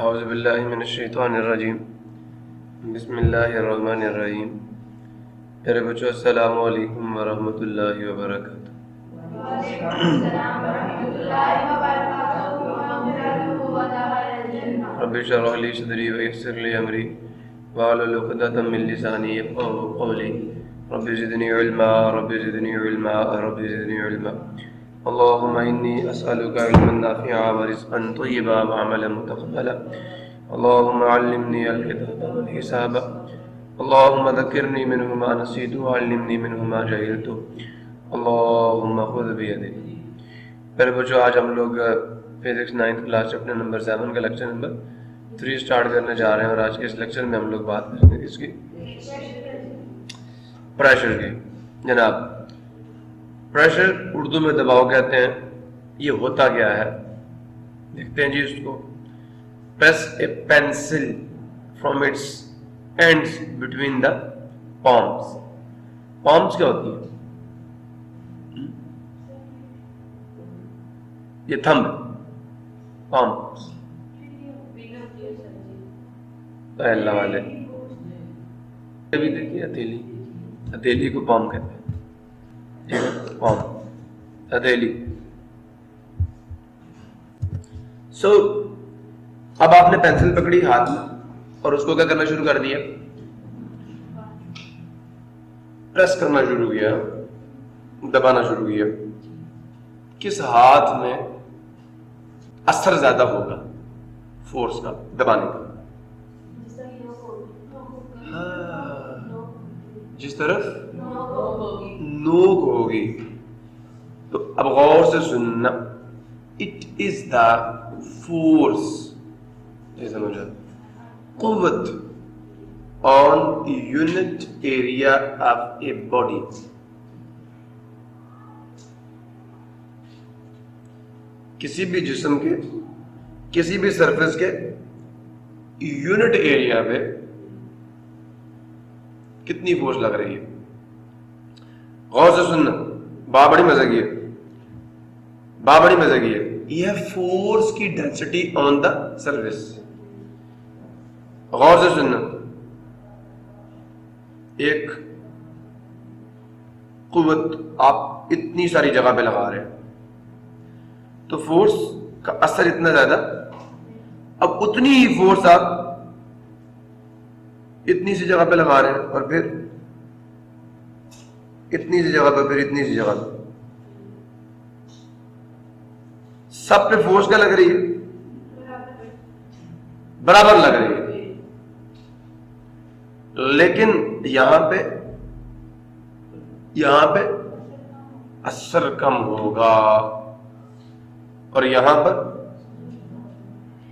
اعوذ باللہ من الشیطان الرجیم بسم اللہ الرحمن الرحیم. میرے بچوں السلام علیکم ورحمۃ اللہ وبرکاتہ. رب اشرح لي صدری ويسر لي امری واحلل عقدۃ من لسانی یفقهوا قولی. رب زدنی علما رب زدنی علما رب زدنی علما. اللهم انی اسألک علما نافعا ورزقا طیبا وعملا متقبلا. اللهم علمنی الکتاب والحساب. اللهم ذکرنی منه ما نسیت وعلمنی منه ما جہلت. اللهم خذ بیدی. میرے بچوں آج ہم لوگ physics 9th class chapter number 7 کا لیکچر نمبر 3 سٹارٹ کرنے جا رہے ہیں، اور آج کے اس لیکچر میں ہم لوگ بات کریں گے کس کی؟ پریشر کی. جناب پریشر اردو میں دباؤ کہتے ہیں. یہ ہوتا کیا ہے دیکھتے ہیں جی اس کو. Press a pencil from its ends between the palms. Palms کیا ہوتی ہے؟ یہ تھمب پالمز. اللہ والے ابھی دیکھیے ہتھیلی، ہتھیلی کو پالم کہتے ہیں. ٹھیک ہے، پالم ہتھیلی. سو اب آپ نے پینسل پکڑی ہاتھ میں اور اس کو کیا کرنا شروع کر دیا؟ پریس کرنا شروع کیا، دبانا شروع کیا. کس ہاتھ میں اثر زیادہ ہوگا فورس کا دبانے کا؟ جس طرف نوک ہوگی. تو اب غور سے سننا. اٹ از دا فورس، سمجھا، قوت on unit area of a body. کسی بھی جسم کے کسی بھی سرفیس کے یونٹ ایریا پہ کتنی فورس لگ رہی ہے. غور سے سننا، بڑی مزے کی ہے، بڑی مزے کی ہے. یہ فورس کی ڈینسٹی آن دا سرفیس. غور سے سننا، ایک قوت آپ اتنی ساری جگہ پہ لگا رہے ہیں تو فورس کا اثر اتنا زیادہ. اب اتنی ہی فورس آپ اتنی سی جگہ پہ لگا رہے ہیں اور پھر اتنی سی جگہ پہ، پھر اتنی سی جگہ پہ. سب پہ فورس کیا لگ رہی ہے؟ برابر لگ رہی ہے. لیکن یہاں پہ اثر کم ہوگا اور یہاں پر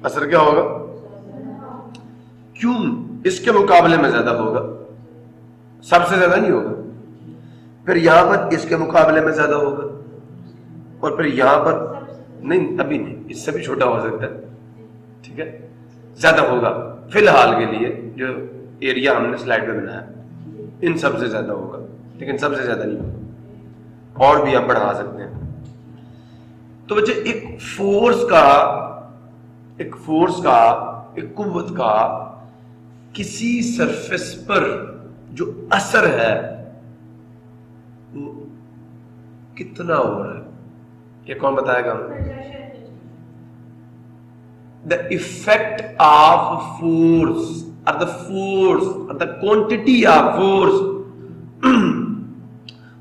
اثر کیا ہوگا؟ کیوں؟ اس کے مقابلے میں زیادہ ہوگا. سب سے زیادہ نہیں ہوگا. پھر یہاں پر اس کے مقابلے میں زیادہ ہوگا، اور پھر یہاں پر نہیں، ابھی نہیں، اس سے بھی چھوٹا ہو سکتا ہے. ٹھیک ہے، زیادہ ہوگا. فی الحال کے لیے جو ایریا ہم نے سلائڈ پہ بنایا ان سب سے زیادہ ہوگا، لیکن سب سے زیادہ نہیں ہوگا، اور بھی آپ بڑھا سکتے ہیں. تو بچے ایک قوت کا کسی سرفیس پر جو اثر ہے وہ کتنا ہو رہا ہے، یہ کون بتائے گا؟ دا effect of force or the quantity of force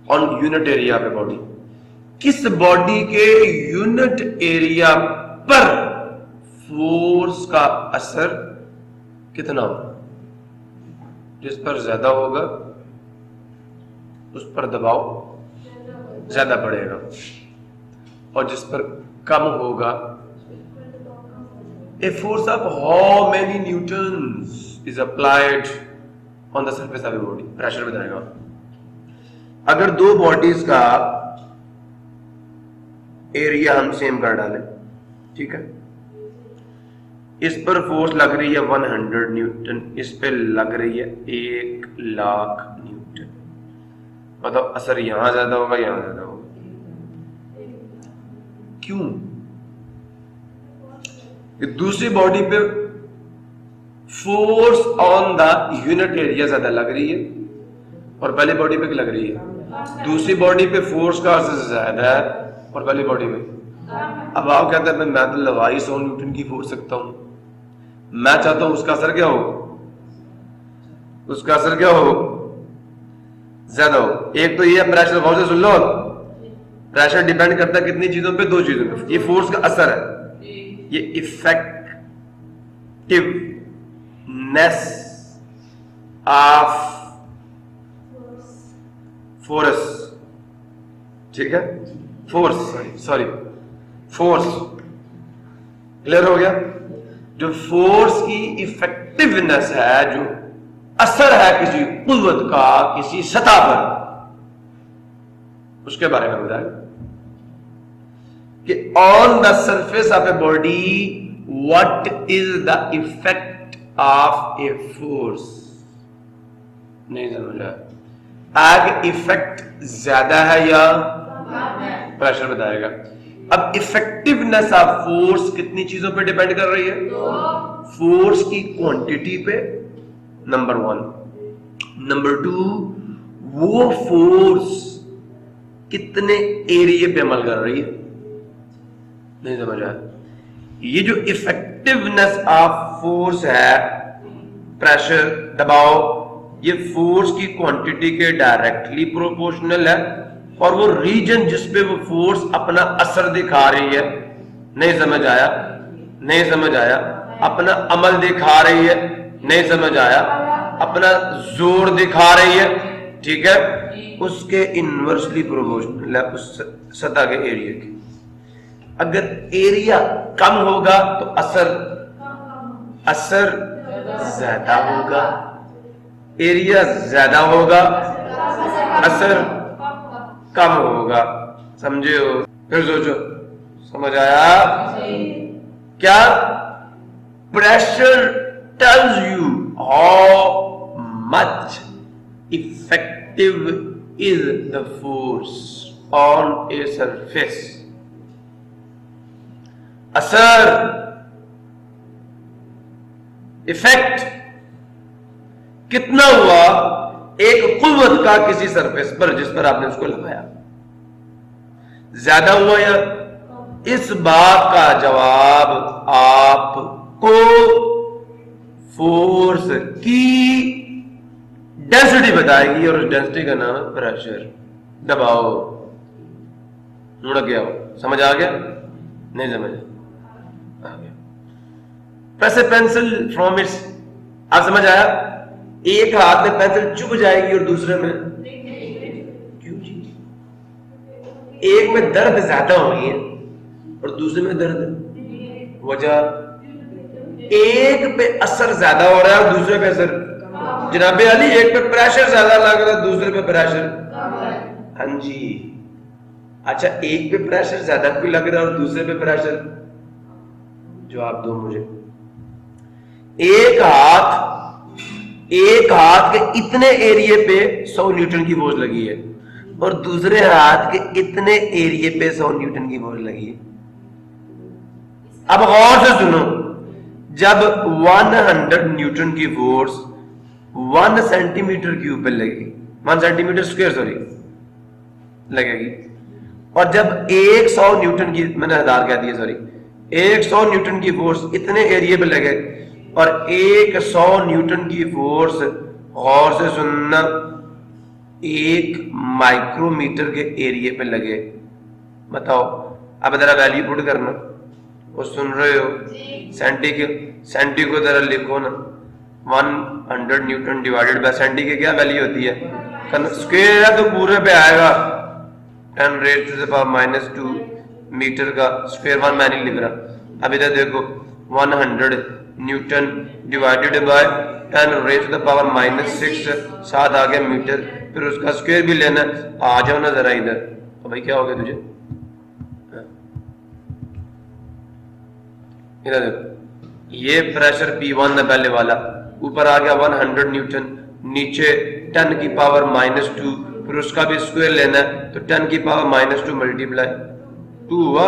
on unit area of a body. کس باڈی کے یونٹ ایریا پر فورس کا اثر کتنا ہوگا؟ جس پر زیادہ ہوگا اس پر دباؤ زیادہ پڑے گا، اور جس پر کم ہوگا. A force of how many newtons is applied on the surface of a body. Pressure بتائے گا. اگر دو باڈیز کا ایریا ہم سیم کر ڈالیں، ٹھیک ہے، اس پر فورس لگ رہی ہے 100 نیوٹن، اس پہ لگ رہی ہے 1,00,000 نیوٹن. مطلب اثر یہاں زیادہ ہوگا، یہاں زیادہ ہوگا. کیوں؟ کہ دوسری باڈی پہ force on the unit area زیادہ لگ رہی ہے اور پہلی باڈی پہ لگ رہی ہے. دوسری باڈی پہ فورس کا اثر زیادہ ہے اور پہلی باڈی پہ. اب آپ کہتے ہیں میں تو لگا ہی 100 نیوٹن کی فورس سکتا ہوں, میں چاہتا ہوں اس کا اثر کیا ہو, اس کا اثر کیا ہو, زیادہ ہو. ایک تو یہ پریشر, غور سے سن لو, پریشر ڈیپینڈ کرتا ہے کتنی چیزوں پہ, 2 چیزوں پہ. یہ فورس کا اثر ہے, یہ افیکٹونیس آف فورس, ٹھیک ہے, فورس, سوری فورس, کلیئر ہو گیا. جو فورس کی افیکٹونیس ہے, جو اثر ہے کسی قوت کا کسی سطح پر, اس کے بارے میں بتائیں کہ on the surface of a body what is the effect of a force. نہیں سمجھا, آگ افیکٹ زیادہ ہے یا پریشر بتائے گا. اب افیکٹونیس آف فورس کتنی چیزوں پہ ڈیپینڈ کر رہی ہے, فورس کی کوانٹٹی پہ, نمبر 1. نمبر 2, وہ فورس کتنے ایریے پہ عمل کر رہی ہے. نہیں سمجھا, یہ جو افیکٹونیس آف فورس ہے, پریشر, دباؤ, یہ فورس کی کوانٹٹی کے ڈائریکٹلی پروپورشنل ہے, اور وہ ریجن جس پہ وہ فورس اپنا اثر دکھا رہی ہے. نہیں سمجھ آیا, نہیں سمجھ آیا, اپنا عمل دکھا رہی ہے. نہیں سمجھ آیا, اپنا زور دکھا رہی ہے, ٹھیک ہے, اس کے انورسلی پروپورشنل ہے اس سطح کے ایریا کے. اگر ایریا کم ہوگا تو اثر زیادہ ہوگا, ایریا زیادہ ہوگا اثر کم ہوگا. سمجھے ہو؟ پھر سوچو, سمجھ آیا کیا؟ Pressure tells you how much effective is the force on a surface. اثر, افیکٹ کتنا ہوا ایک قوت کا کسی سرفیس پر جس پر آپ نے اس کو لگایا, زیادہ ہوا یا؟ اس بات کا جواب آپ کو فورس کی ڈینسٹی بتائے گی, اور اس ڈینسٹی کا نام ہے پریشر, دباؤ. مڑ گیا ہو, سمجھ آ گیا؟ نہیں سمجھ آ گیا. Press a pencil from it's, آپ سمجھ آیا؟ ایک ہاتھ میں پینسل چبھ جائے گی اور دوسرے میں کیوں جی؟ ایک میں درد زیادہ ہوگی اور دوسرے میں درد, وجہ ایک پہ اثر زیادہ ہو رہا ہے اور دوسرے پہ اثر. جناب علی, ایک پہ پریشر زیادہ لگ رہا ہے, دوسرے پہ پریشر. ہاں جی, اچھا, ایک پہ پریشر زیادہ کوئی لگ رہا ہے اور دوسرے پہ پریشر, جواب دو مجھے. ایک ہاتھ کے اتنے ایریے پہ 100 نیوٹن کی فورس لگی ہے اور دوسرے ہاتھ کے اتنے ایریے پہ 100 نیوٹن کی فورس لگی ہے. اب غور سے سنو, جب 100 نیوٹن کی فورس 1 سینٹی میٹر کیوب پہ لگے گی, 1 سینٹی میٹر اسکوئر سوری لگے گی, اور جب 100 نیوٹن کی, میں نے 1000 کہہ دیا سوری, 100 نیوٹن کی فورس اتنے ایریے پہ لگے, اور 100 نیوٹن کی فورس, غور سے سننا, 1 مائکرو میٹر کے ایریے پہ لگے. بتاؤ, اب ذرا ویلیو پٹ کرنا, وہ سن رہے ہو؟ سینٹی کو ذرا لکھو نا. 100 نیوٹن ڈیوائڈیڈ بائی سینٹی کی کیا ویلیو ہوتی ہے؟ اسکوئر ہے تو پورے پہ آئے گا 10 raised to the power -2 metre کا اسکوئر. 1 میں نہیں لکھ رہا. اب ادھر دیکھو, 100 newton divided by 10 raised to the power -6, ساتھ آ گیا میٹر, پھر اس کا اسکوئر بھی لینا. آ جاؤ نا ذرا ادھر. تو بھائی کیا ہو گیا تجھے؟ ادھر دیکھو, یہ پریشر P1 ہے پہلے والا, اوپر آ گیا 100 نیوٹن, نیچے 10 کی پاور -2, پھر اس کا بھی اسکوئر لینا ہے, تو 10 کی پاور -2 ملٹیپلائی 2 ہوا.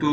2,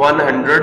100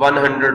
100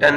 10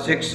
6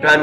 10,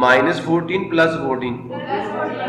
-14 + 14,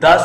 10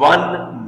1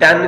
10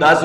10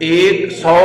100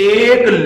1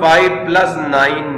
5 + 9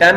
10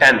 10,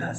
10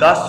10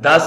10,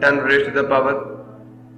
10 raised to the power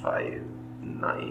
5 9,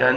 10।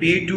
P2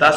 10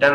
10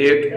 8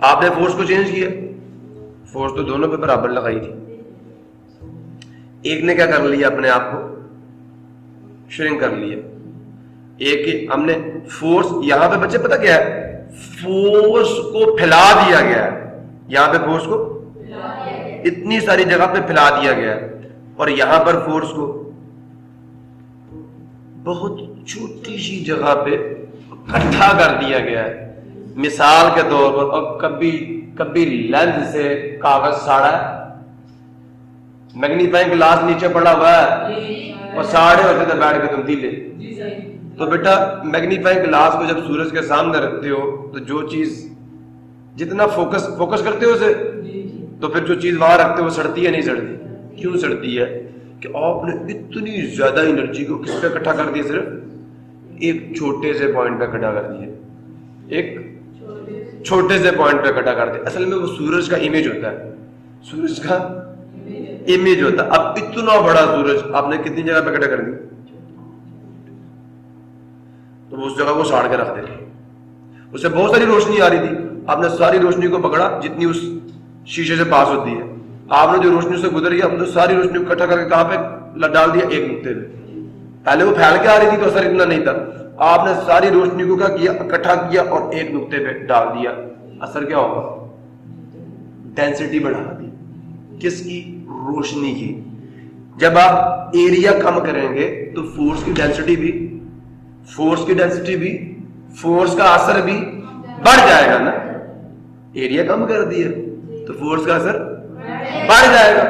آپ نے فورس کو چینج کیا، فورس تو دونوں پہ برابر لگائی تھی، ایک نے کیا کر لیا اپنے آپ کو شرنک کر لیا، ایک ہم نے فورس یہاں پہ بچے پتہ کیا ہے، فورس کو پھیلا دیا گیا ہے، یہاں پہ فورس کو اتنی ساری جگہ پہ پھیلا دیا گیا ہے، اور یہاں پر فورس کو بہت چھوٹی سی جگہ پہ اکٹھا کر دیا گیا ہے۔ مثال کے طور پر، اور کبھی لینس سے کاغذ ساڑا ہے، میگنیفائنگ گلاس نیچے پڑا ہوا ہے اور ساڑے ہوتے تھے بیٹھ کے تم دیلے، تو بیٹا میگنیفائنگ گلاس کو جب سورج کے سامنے رکھتے ہو تو جو چیز جتنا فوکس کرتے ہو اسے، تو پھر جو چیز وہاں رکھتے ہو وہ سڑتی ہے نہیں سڑتی؟ کیوں سڑتی ہے؟ کہ آپ نے اتنی زیادہ انرجی کو کس پہ اکٹھا کر دیا، صرف ایک چھوٹے سے پوائنٹ پہ اکٹھا کر دیا، ایک چھوٹے سے پوائنٹ پہ اکٹھا کر دیا۔ اصل میں وہ سورج کا امیج ہوتا ہے، سورج کا امیج ہوتا ہے۔ اب اتنا بڑا سورج آپ نے کتنی جگہ پہ اکٹھا کر دیا، تو اس جگہ کو ساڑ کے رکھ دیتے، اس سے بہت ساری روشنی آ رہی تھی، آپ نے ساری روشنی کو پکڑا جتنی اس شیشے سے پاس ہوتی ہے، آپ نے جو روشنی سے گزری آپ نے ساری روشنی کو اکٹھا کر کے کہاں پہ ڈال دیا، ایک نقطے پہ۔ پہلے وہ پھیل کے آ رہی تھی تو اثر اتنا نہیں تھا، آپ نے ساری روشنی کو کیا کیا، اکٹھا کیا اور ایک نقطے پہ ڈال دیا، اثر کیا ہوگا؟ ڈینسٹی بڑھا دی، کس کی؟ روشنی کی۔ جب آپ ایریا کم کریں گے تو فورس کی ڈینسٹی بھی فورس کا اثر بھی بڑھ جائے گا نا، ایریا کم کر دیا تو فورس کا اثر بڑھ جائے گا۔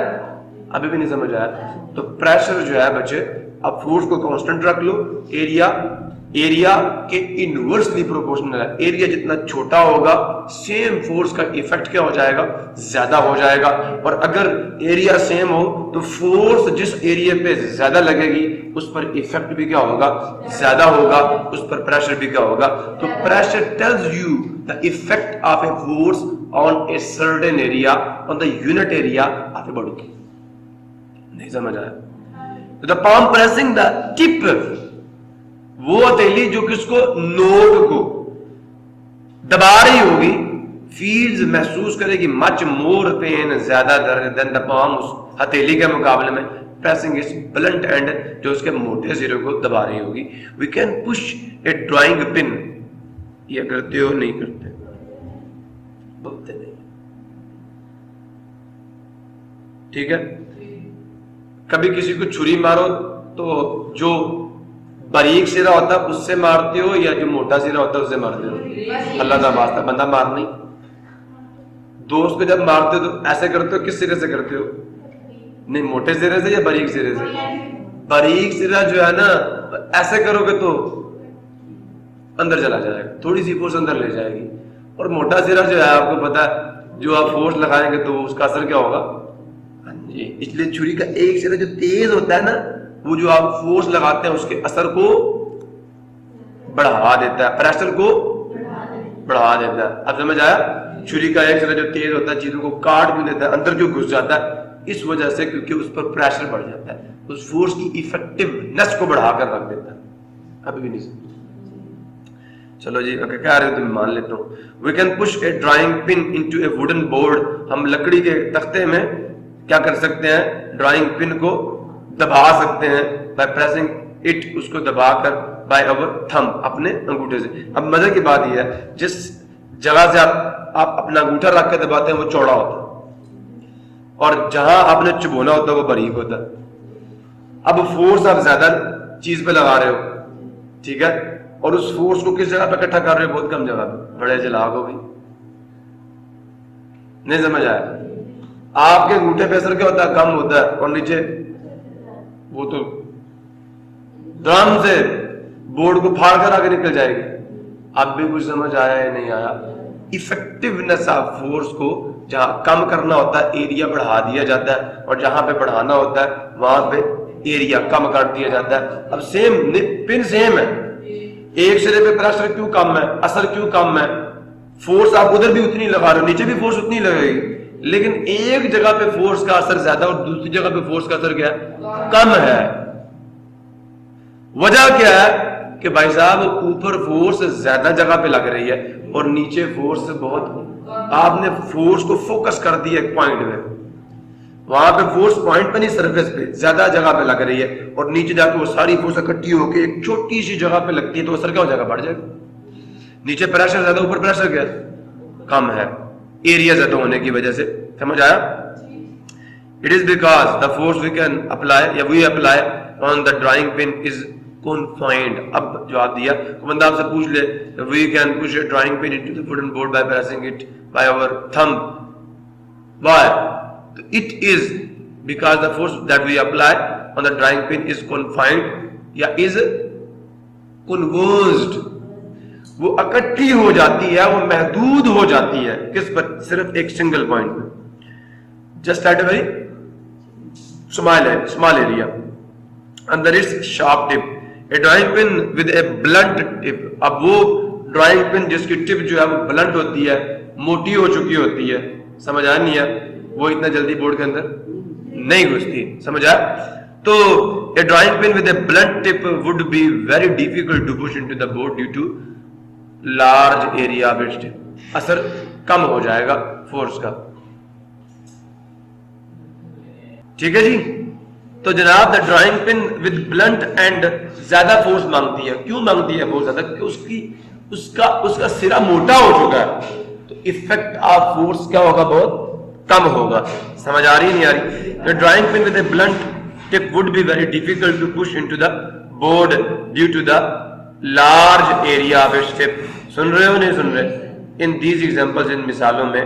ابھی بھی نہیں سمجھ آیا؟ تو پریشر جو ہے بچے، اب فورس کو کانسٹنٹ رکھ لو، ایریا کے انورسلی پروپورشنل ہے، ایریا جتنا چھوٹا ہوگا سیم فورس کا ایفیکٹ کیا ہو جائے گا؟ زیادہ ہو جائے گا، اور اگر ایریا سیم ہو تو فورس جس ایریا پہ زیادہ لگے گی اس پر ایفیکٹ بھی کیا ہوگا؟ زیادہ ہوگا، اس پر پریشر بھی کیا ہوگا؟ تو pressure tells you the effect of a force on a certain area on the unit area of a body. نہیں سمجھ آیا؟ the palm pressing the tip، وہ ہتھیلی جو کس کو؟ نوک کو دبا رہی ہوگی، فیلز محسوس کرے گی much more pain، زیادہ درد than the palm، اس ہتھیلی کے مقابلے میں pressing its blunt end، جو اس کے موٹے سرے کو دبا رہی ہوگی۔ we can push a drawing pin، یہ کرتے ہو نہیں کرتے؟ بولتے نہیں، ٹھیک ہے؟ کبھی کسی کو چھری مارو تو جو باریک سرا ہوتا ہے اس سے مارتے ہو یا جو موٹا سرا ہوتا ہے اس سے مارتے ہو؟ اللہ کا واسطہ بندہ مار نہیں۔ دوست کو جب مارتے ہو تو ایسے کرتے ہو، کس سرے سے کرتے ہو؟ نہیں، موٹے سرے سے یا باریک سرے سے؟ باریک سرا جو ہے نا ایسے کرو گے تو اندر چلا جائے گا، تھوڑی سی فورس اندر لے جائے گی، اور موٹا سرا جو ہے آپ کو پتا ہے جو آپ فورس لگائیں گے تو اس کا اثر کیا ہوگا؟ ہاں جی، اس لیے چھری کا ایک سرا جو تیز ہوتا ہے نا، وہ جو آپ فورس لگاتے ہیں اس کے اثر کو بڑھا دیتا ہے، پریشر کو بڑھا دیتا ہے۔ اب سمجھ آیا؟ چھری کا ایک سرا جو تیز ہوتا ہے چیزوں کو کاٹ بھی دیتا ہے، اندر جو گھس جاتا ہے، اس وجہ سے کیونکہ اس پر پریشر بڑھ جاتا ہے، اس فورس کی ایفیکٹونیس کو بڑھا کر رکھ دیتا ہے۔ ابھی بھی نہیں سمجھ؟ چلو جی کہہ رہے ہو تو میں مان لیتا ہوں۔ We can push a drawing pin into a wooden board، ہم لکڑی کے تختے میں کیا کر سکتے ہیں؟ ڈرائنگ پن کو دبا سکتے ہیں، by pressing it، اس کو دبا کر، by our thumb، اپنے انگوٹھے سے۔ اب مزے کی بات یہ ہے، جس جگہ سے آپ اپنا انگوٹھا رکھ کے دباتے ہیں وہ چوڑا ہوتا ہے، اور جہاں آپ نے چبونا ہوتا ہے وہ باریک ہوتا ہے۔ اب فورس آپ زیادہ چیز پہ لگا رہے ہو، ٹھیک ہے، اور اس فورس کو کس جگہ پہ اکٹھا کر رہے ہو؟ بہت کم جگہ پہ، بڑے جلاگ ہو گئی۔ نہیں سمجھ آیا؟ آپ کے انگوٹھے پہ اثر کیا ہوتا ہے؟ کم ہوتا ہے، اور نیچے وہ تو ڈرم سے بورڈ کو پھاڑ کر آگے نکل جائے گی۔ اب بھی کچھ سمجھ آیا یا نہیں آیا؟ ایفیکٹونیس آف فورس کو جہاں کم کرنا ہوتا ہے ایریا بڑھا دیا جاتا ہے، اور جہاں پہ بڑھانا ہوتا ہے وہاں پہ ایریا کم کر دیا جاتا ہے۔ اب سیم پن سیم ہے، ایک سرے پہ پریشر کیوں کم ہے، اثر کیوں کم ہے؟ فورس آپ ادھر بھی اتنی لگا رہے ہو، نیچے بھی فورس اتنی لگے گی، لیکن ایک جگہ پہ فورس کا اثر زیادہ اور دوسری جگہ پہ فورس کا اثر کیا ہے؟ کم ہے۔ وجہ کیا ہے؟ کہ بھائی صاحب اوپر فورس زیادہ جگہ پہ لگ رہی ہے اور نیچے فورس بہت، آپ نے فورس کو فوکس کر دیا ایک پوائنٹ میں، وہاں پہ فورس پوائنٹ پہ نہیں سرفیس پہ زیادہ جگہ پہ لگ رہی ہے، اور نیچے جا کے وہ ساری فورس اکٹھی ہو کے ایک چھوٹی سی جگہ پہ لگتی ہے تو اثر کیا ہو جائے گا؟ بڑھ جائے گا۔ نیچے پریشر زیادہ، اوپر پریشر کیا کم ہے، ایریا زیادہ ہونے کی وجہ سے، سمجھ آیا؟ It is because the force we can apply یا we apply on the drawing pin is confined. اب جواب دیا، بندہ آپ سے پوچھ لے we can push a drawing pin into the wooden board by pressing it by our thumb. Why? It is because the force that we apply on the drawing pin is confined یا is converged. وہ اکٹھی ہو جاتی ہے، وہ محدود ہو جاتی ہے کس پر؟ صرف ایک سنگل پوائنٹ پہ، just at a very small area under its sharp tip. A drawing pin with a blunt tip. اب وہ ڈرائنگ پن جس کی ٹپ جو ہے وہ بلنٹ ہوتی ہے، موٹی ہو چکی ہوتی ہے، سمجھ آیا نہیں ہے؟ وہ اتنا جلدی بورڈ کے اندر نہیں گھستی، سمجھ آیا؟ تو a drawing pin with a blunt tip would be very difficult to push into the board due to large area of its tip. اثر کم ہو جائے گا فورس کا، ٹھیک ہے جی؟ تو جناب the drawing pin with blunt end زیادہ فورس مانگتی ہے، کیوں مانگتی ہے بہت زیادہ؟ کہ اس کا سرا موٹا ہو چکا ہے، تو ایفیکٹ آف فورس کیا ہوگا؟ بہت کم ہوگا۔ سمجھ آ رہی نہیں آ رہی؟ The drawing pin with a blunt tip would be very difficult to push into the board due to the large area of its tip. سن رہے ہو نہیں سن رہے؟ ان دیز ایگزامپلز، ان مثالوں میں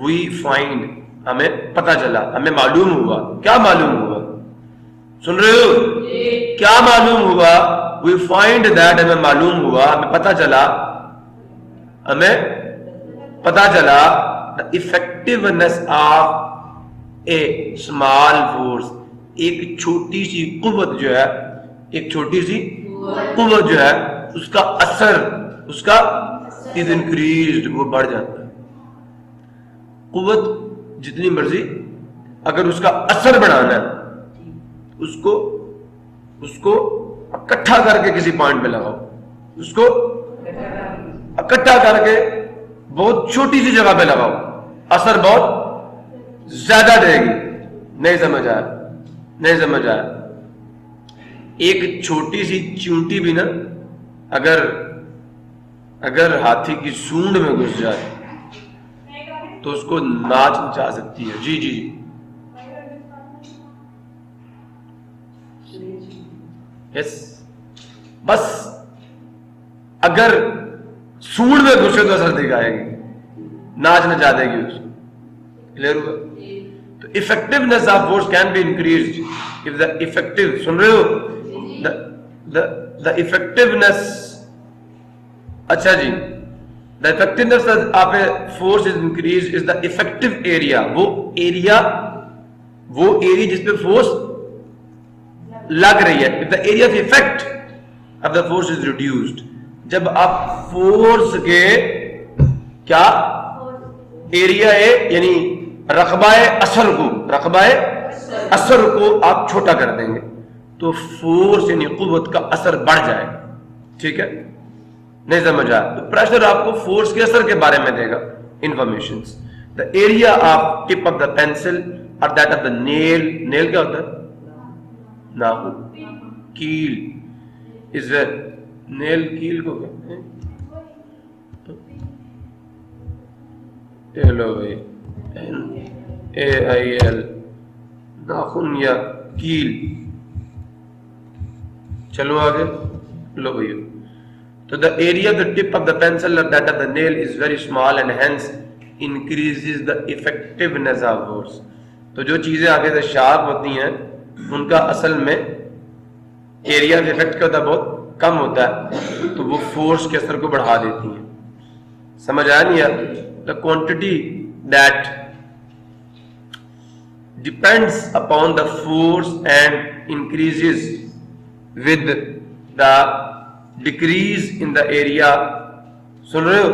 وی فائنڈ، ہمیں پتہ چلا، ہمیں معلوم ہوا، کیا معلوم ہوا؟ سن رہے ہو؟ کیا معلوم ہوا؟ وی فائنڈ دیٹ، ہمیں معلوم ہوا، ہمیں پتہ چلا، the effectiveness of a small force. ایک چھوٹی سی قوت جو ہے، ایک چھوٹی سی قوت جو ہے، اس کا اثر، اس کا is increased، وہ بڑھ جاتا ہے۔ قوت جتنی مرضی، اگر اس کا اثر بڑھانا ہے، اس کو اکٹھا کر کے کسی پوائنٹ پہ لگاؤ، اس کو اکٹھا کر کے بہت چھوٹی سی جگہ پہ لگاؤ، اثر بہت زیادہ دے گی۔ نہیں سمجھ آیا؟ نہیں سمجھ آیا؟ ایک چھوٹی سی چونٹی بھی نا اگر ہاتھی کی سونڈ میں گھس جائے تو اس کو ناچ نچا سکتی ہے۔ جی جی یس، بس اگر سونڈ میں گھسے تو اثر دکھائے گی، ناچ نچا دے گی اس کو۔ کلیئر ہوا؟ تو effectiveness of force can be increased if the effective، سن رہے ہو؟ the effectiveness، اچھا جی، the effectiveness of a force is increased is the effective area، وہ ایریا جس پہ فورس لگ رہی ہے۔ if the area of effect of the force is reduced، جب آپ فورس کے کیا ایریا ہے، یعنی رقبہ اثر کو آپ چھوٹا کر دیں گے تو فورس یعنی قوت کا اثر بڑھ جائے گا، ٹھیک ہے؟ نہیں سمجھ آیا؟ تو پریشر آپ کو فورس کے اثر کے بارے میں دے گا informations. The area of tip of the pencil اور that of the nail, nail کیا ہوتا ہے؟ ناخن، کیل از اے نیل، کیل کو کہتے ہیں، لو بھائی AIL، ناخن یا کیل۔ چلو آگے، لو بھائی، تو the area of the tip of the pencil or that of the nail is very small and hence increases the effectiveness of force۔ تو جو چیزیں آگے سے شارپ ہوتی ہیں ان کا اصل میں ایریا آف افیکٹ کیا ہوتا ہے؟ بہت کم ہوتا ہے، تو وہ فورس کے اثر کو بڑھا دیتی ہیں۔ سمجھ آیا نہیں ہے؟ the quantity that depends upon the force and increases with the decrease in the area، سن رہے ہو؟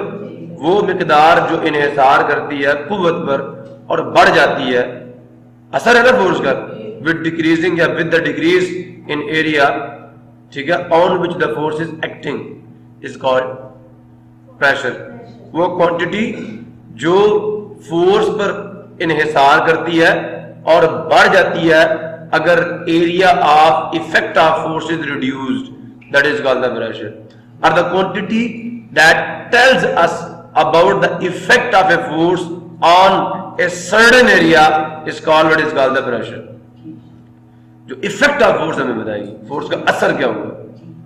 وہ مقدار جو انحصار کرتی ہے قوت پر اور بڑھ جاتی ہے، اثر ہے نا فورس کا، with decreasing یا with the decrease in area، ٹھیک ہے. On which the force is acting is called pressure. وہ کوانٹٹی جو فورس پر انحصار کرتی ہے اور بڑھ جاتی ہے اگر area of effect of force is reduced, that is called the pressure. اور the quantity that tells us about the effect of a force on a certain area is called what is called the pressure. جو effect of force ہمیں بتائے گی, force کا اثر کیا ہوگا,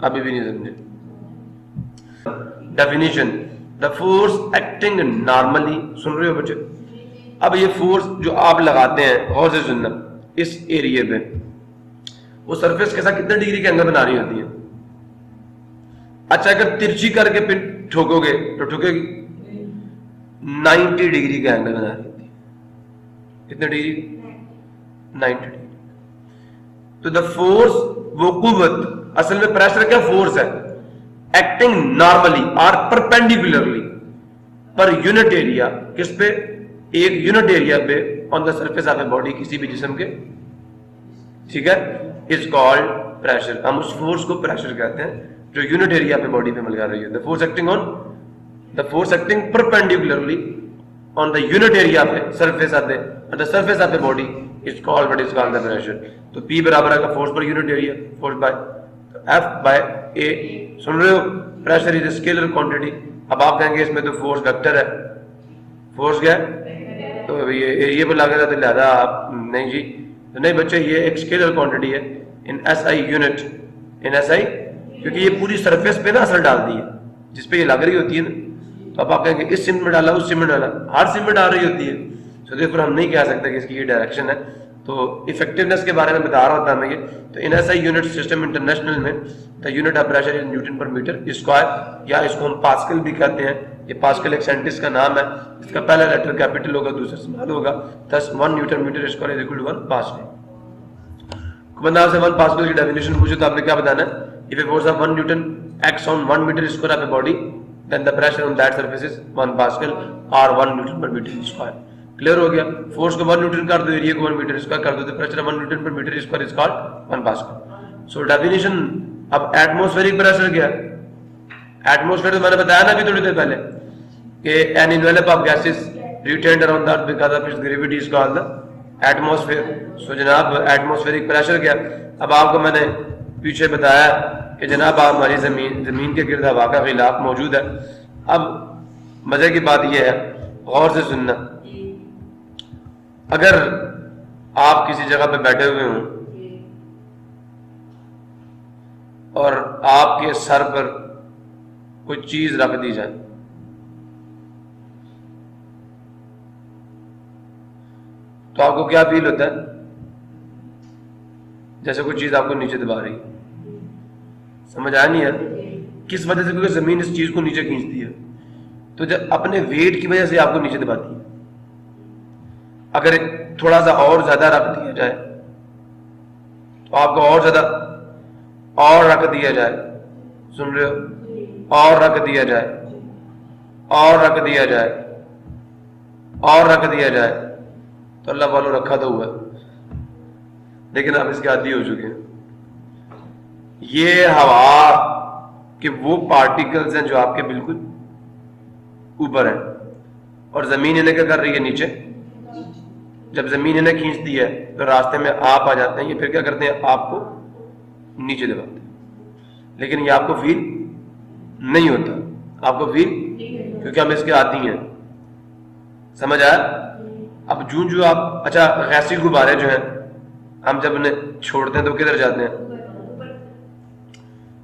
ابھی بھی نہیں سمجھے. Definition: the force acting normally. سن رہے ہو بچے؟ اب یہ فورس جو آپ لگاتے ہیں, غور سے سننا, اس ایریے پہ وہ سرفیس کے ساتھ کتنے ڈگری کے اینگل بنا رہی ہوتی ہے. اچھا اگر ترچھی کر کے پھر ٹھوکو گے تو ٹھوکے گی 90 ڈگری کا اینگل بنا رہی ہوتی ہے. کتنے ڈگری؟ 90 ڈگری. تو دا فورس, وہ قوت, اصل میں پریشر کیا فورس ہے, ایکٹنگ نارملی اور پرپینڈیکولرلی پر یونٹ ایریا. کس پہ؟ ایک یونٹ ایریا پہ on the surface of a body, کسی بھی جسم کے, ٹھیک ہے, از کالڈ پریشر. ہم اس فورس کو پریشر کہتے ہیں جو یونٹ ایریا پہ باڈی پہ مل جا رہی ہے. The force acting on the force acting perpendicularly on the unit area پہ surface آتے the surface of the body is called what is called the pressure. تو P برابر ہے force per unit area, force by F by A. سن رہے ہو؟ pressure is a scalar quantity. اب آپ کہیں گے اس میں تو force vector ہے, force کیا ہے, تو یہ ایریا پہ لگا رہا تو لہذا آپ نہیں جی, نہیں بچے, یہ ایک scalar quantity ہے in SI unit, in SI, کیونکہ یہ پوری surface پہ نا اثر ڈالتی ہے جس پہ یہ لگ رہی ہوتی ہے نا. تو اب آپ کہیں گے اس سمت میں ڈالا, اس سمت میں ڈالا, ہر سمت میں آ رہی ہوتی ہے. سو دیکھو ہم نہیں کہہ سکتے کہ اس کی یہ ڈائریکشن ہے. تو افیکٹونیس کے بارے میں بتا رہا ہوتا ہمیں یہ. تو in S I unit system international میں the unit of pressure is newton per metre square, یا اس کو ہم پاسکل بھی کہتے ہیں. یہ پاسکل ایک سائنٹسٹ کا نام ہے, اس کا پہلا لیٹر کیپٹل ہوگا, دوسرا اسمال ہوگا. 1 newton metre square is equal to 1 pascal. بندہ سے 1 پاسکل کی ڈیفینیشن پوچھے تو آپ نے کیا بتانا ہے؟ if a force of 1 Newton acts on 1 meter square of a body, then the pressure on that surface is 1 Pascal or 1 Newton per meter square. Clear ہو گیا؟ فورس کو 1 نیوٹن کر دو, ایریا کو 1 میٹر اسکوائر کر دو, تو pressure 1 newton per metre square is called 1 pascal. So definition. اب atmospheric pressure کیا ہے؟ ایٹموسفیئر تو میں نے بتایا نا ابھی تھوڑی دیر پہلے کہ an envelope of gases retained around the earth because of its gravity is called the atmosphere. سو جناب ایٹموسفیرک پریشر کیا؟ اب آپ کو میں نے پیچھے بتایا کہ جناب آپ ہماری زمین کے گرد ہوا کا غلاف موجود ہے. اب مزے کی بات یہ ہے, غور سے سننا, اگر آپ کسی جگہ پہ بیٹھے ہوئے ہوں اور آپ کے سر پر کوئی چیز رکھ دی جائے, تو آپ کو کیا فیل ہوتا ہے؟ جیسے کوئی چیز آپ کو نیچے دبا رہی ہے. سمجھ آیا نہیں ہے؟ کس وجہ سے؟ کیونکہ زمین اس چیز کو نیچے کھینچتی ہے, تو جب اپنے ویٹ کی وجہ سے آپ کو نیچے دباتی ہے. اگر تھوڑا سا اور زیادہ رکھ دیا جائے تو آپ کو اور زیادہ اور رکھ دیا جائے, سن رہے ہو, اور رکھ دیا جائے, اور رکھ دیا جائے, اور رکھ دیا جائے, تو اللہ والوں رکھا تو ہوا ہے, لیکن آپ اس کے عادی ہو چکے ہیں. یہ ہوا کہ وہ پارٹیکلز ہیں جو آپ کے بالکل اوپر ہیں, اور زمین انہیں کیا کر رہی ہے؟ نیچے. جب زمین انہیں کھینچتی ہے تو راستے میں آپ آ جاتے ہیں, یہ پھر کیا کرتے ہیں؟ آپ کو نیچے دباتے ہیں. لیکن یہ آپ کو فیل نہیں ہوتا, آپ کو فیل, کیونکہ ہم اس کے عادی ہیں. سمجھ آیا؟ اب جو آپ, اچھا غیسی غبارے جو ہیں ہم جب انہیں چھوڑتے ہیں تو کدھر جاتے ہیں؟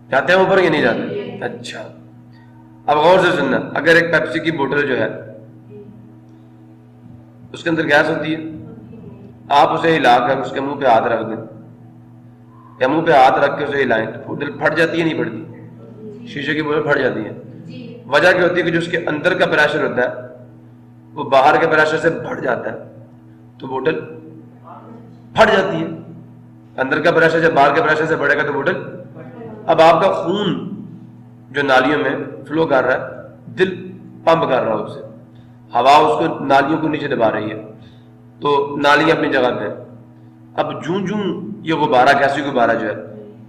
جاتے ہیں اوپر یا نہیں جاتے؟ اچھا اب غور سے سننا, اگر ایک پیپسی کی بوتل جو ہے اس کے اندر گیس ہوتی ہے, آپ اسے ہلا کر اس کے منہ پہ ہاتھ رکھ دیں, یا منہ پہ ہاتھ رکھ کے اسے ہلائیں, بوتل پھٹ جاتی ہے نہیں پھٹتی؟ شیشے کی بوتل پھٹ جاتی ہے. وجہ کیا ہوتی ہے؟ کہ جو اس کے اندر کا پریشر ہوتا ہے وہ باہر کے پریشر سے بڑھ جاتا ہے, تو بوتل پھٹ جاتی ہے. اندر کا پریشر جب باہر کے پریشر سے بڑھے گا تو بوتل. اب آپ کا خون جو نالیوں میں فلو کر رہا ہے, دل پمپ کر رہا ہے اسے, ہوا اس کو نالیوں کو نیچے دبا رہی ہے, تو نالیاں اپنی جگہ پہ. اب یہ غبارہ, گیسی غبارہ جو ہے